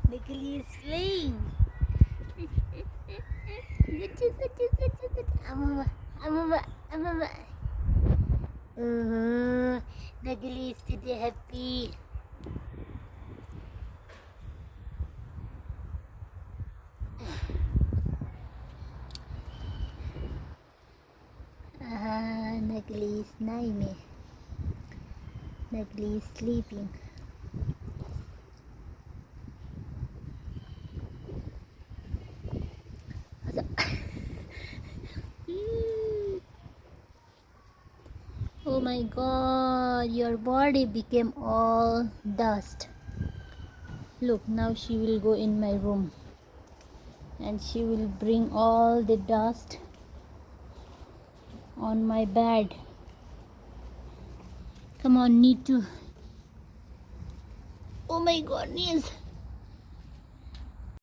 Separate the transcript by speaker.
Speaker 1: Nikali is playing. Amama. Nikali is today happy. Nikali is naime. Nikali is sleeping. Oh my god, your body became all dust. Look, now she will go in my room and she will bring all the dust on my bed. Come on, need to. Oh my god, knees.